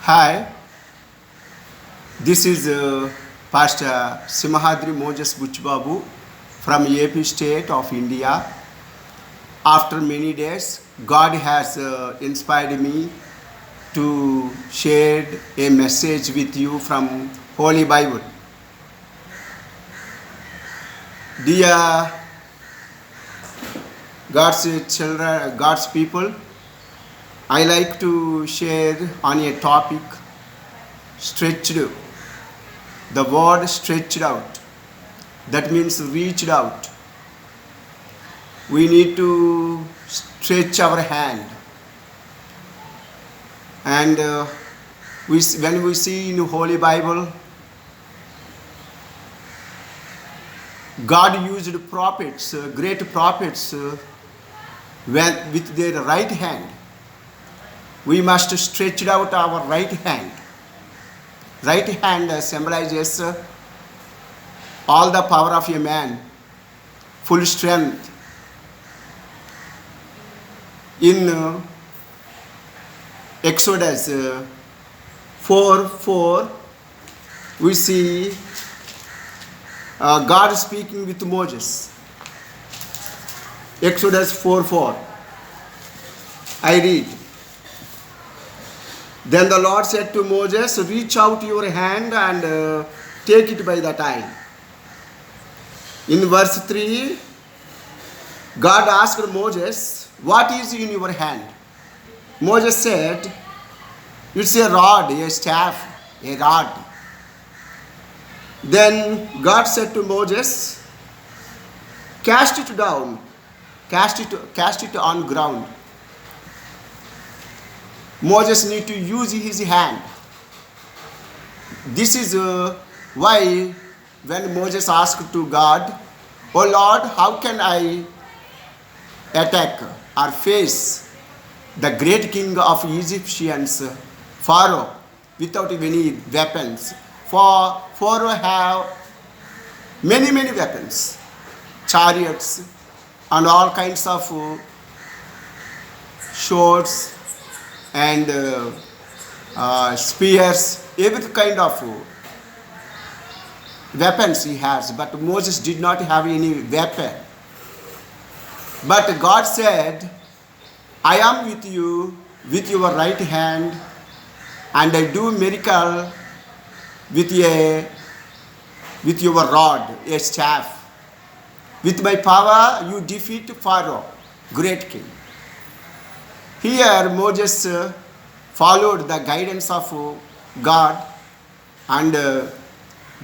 Hi, this is Pastor Simhadri Moses Buchbabu from AP State of India. After many days, God has inspired me to share a message with you from Holy Bible. Dear God's children, God's people, I like to share on a topic stretched. The word stretched out. That means reached out. We need to stretch our hand. And when we see in the Holy Bible, God used prophets, great prophets, with their right hand. We must stretch out our right hand. Right hand symbolizes all the power of a man, full strength. In Exodus 4:4, we see God speaking with Moses. Exodus 4:4. I read. Then the Lord said to Moses, reach out your hand and take it by the tie. In verse 3, God asked Moses, what is in your hand? Moses said, it's a rod, a staff, a rod. Then God said to Moses, cast it down, cast it on ground. Moses need to use his hand. This is why when Moses asked to God, oh Lord, how can I attack or face the great king of Egyptians, Pharaoh, without any weapons? For Pharaoh have many weapons, chariots and all kinds of swords and spears, every kind of weapons he has. But Moses did not have any weapon. But God said, I am with you with your right hand, and I do miracle with your rod, a staff. With my power you defeat Pharaoh, great king. Here Moses followed the guidance of God and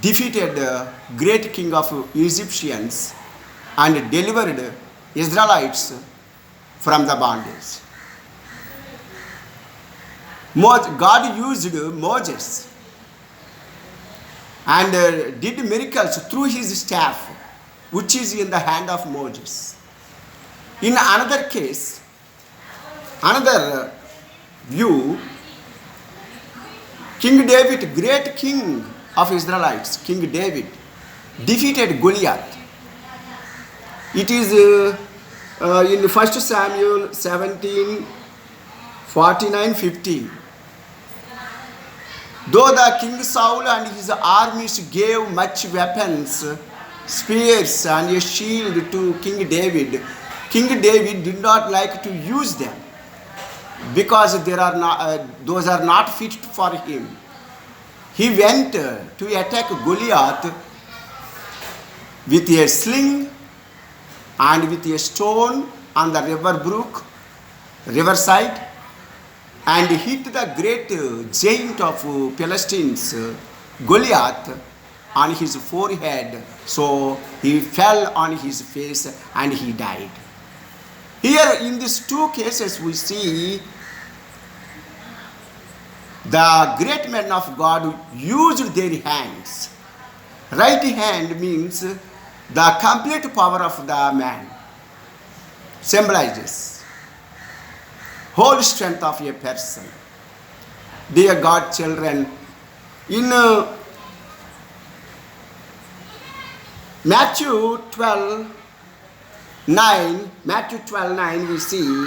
defeated the great king of Egyptians and delivered Israelites from the bondage. God used Moses and did miracles through his staff, which is in the hand of Moses. In another case, another view, King David, great king of Israelites, King David, defeated Goliath. It is in 1 Samuel 17, 49-50. Though the King Saul and his armies gave much weapons, spears and a shield to King David did not like to use them, because those are not fit for him. He went to attack Goliath with a sling and with a stone on the riverside, and hit the great giant of Philistines, Goliath, on his forehead. So he fell on his face and he died. Here in these two cases we see the great men of God used their hands. Right hand means the complete power of the man, symbolizes whole strength of a person. Dear God children, in Matthew 12:9, we see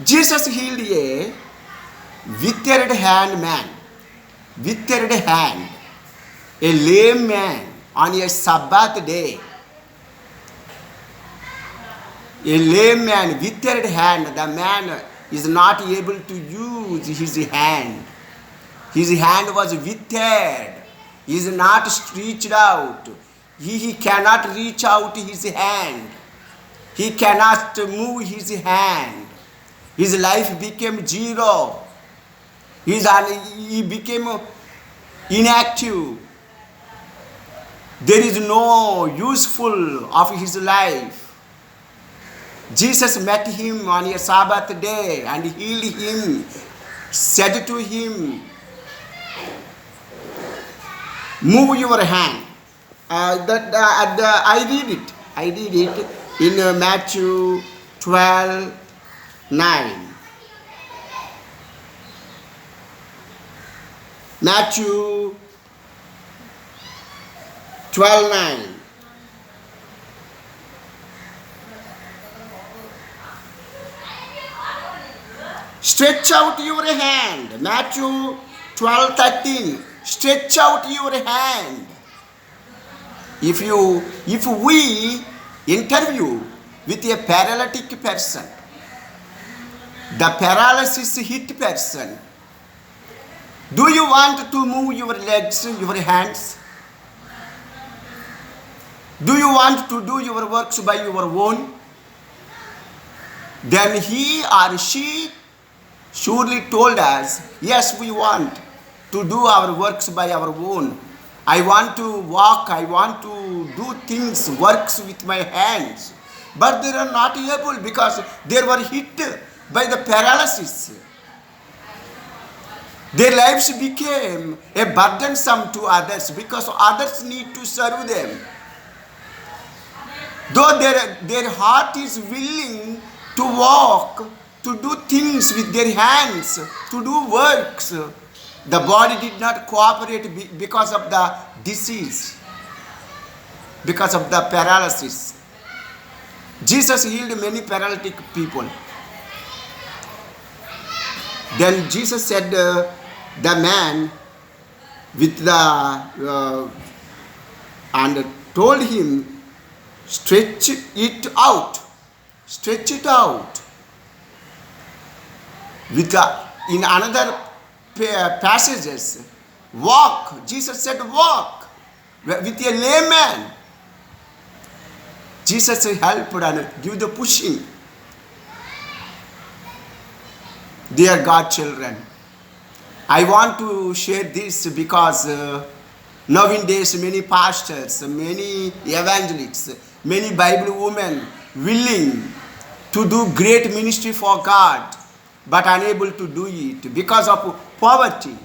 Jesus healed a withered hand man, withered hand, a lame man on a Sabbath day. A lame man, withered hand, the man is not able to use his hand. His hand was withered. He is not stretched out. He cannot reach out his hand. He cannot move his hand. His life became zero. He became inactive. There is no useful of his life. Jesus met him on a Sabbath day and healed him, said to him, move your hand. I read it in Matthew 12:9. Matthew 12:9. Stretch out your hand. Matthew 12:13. Stretch out your hand. If we interview with a paralytic person, the paralysis hit person, do you want to move your legs, your hands? Do you want to do your works by your own? Then he or she surely told us, yes, we want to do our works by our own. I want to walk, I want to do things, works with my hands. But they are not able because they were hit by the paralysis. Their lives became a burdensome to others because others need to serve them. Though their heart is willing to walk, to do things with their hands, to do works, the body did not cooperate because of the disease, because of the paralysis. Jesus healed many paralytic people. Then Jesus said, the man with the and told him, stretch it out, stretch it out. With in another passages, walk. Jesus said, walk with a layman. Jesus helped and give the pushing. Dear God children, I want to share this because nowadays many pastors, many evangelists, many Bible women willing to do great ministry for God, but unable to do it because of poverty,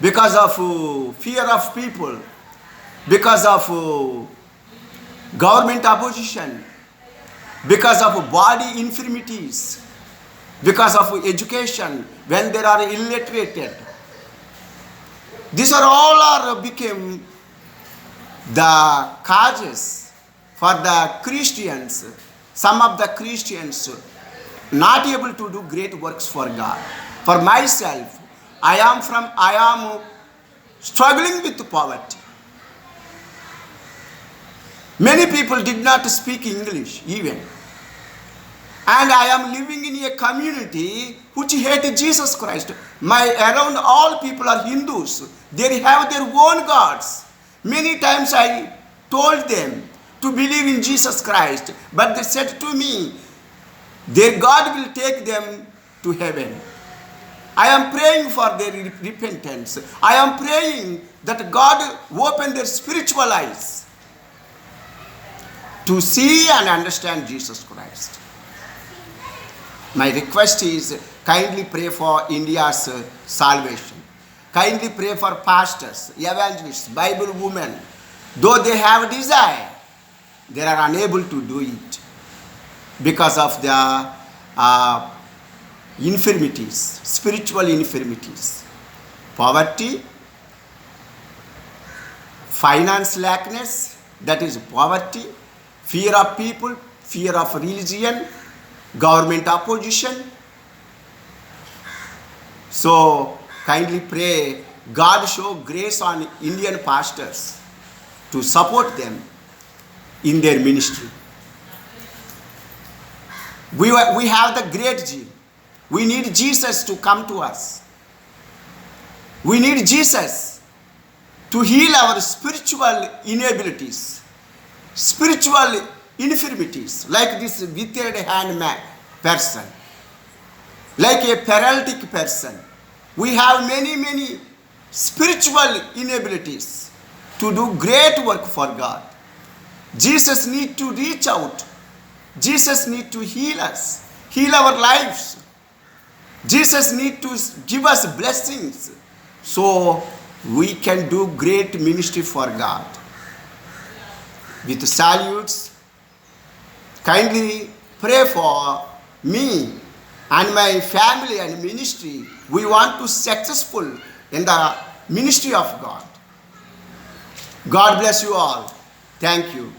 because of fear of people, because of government opposition, because of body infirmities, because of education when they are illiterate. These are all became the causes for the Christians, some of the Christians not able to do great works for God. For myself, I am struggling with poverty. Many people did not speak English even. And I am living in a community which hate Jesus Christ. Around all people are Hindus. They have their own gods. Many times I told them to believe in Jesus Christ, but they said to me, their God will take them to heaven. I am praying for their repentance. I am praying that God open their spiritual eyes to see and understand Jesus Christ. My request is, kindly pray for India's salvation. Kindly pray for pastors, evangelists, Bible women. Though they have desire, they are unable to do it because of the infirmities, spiritual infirmities, poverty, finance lackness, that is poverty, fear of people, fear of religion, government opposition, So kindly pray God show grace on Indian pastors to support them in their ministry. We have the great G. We need Jesus to come to us. We need Jesus to heal our spiritual inabilities, spiritual infirmities, like this withered hand person, like a paralytic person. We have many spiritual inabilities to do great work for God. Jesus need to reach out. Jesus need to heal us, heal our lives. Jesus need to give us blessings so we can do great ministry for God. With salutes, kindly pray for me and my family and ministry. We want to successful in the ministry of God. God bless you all. Thank you.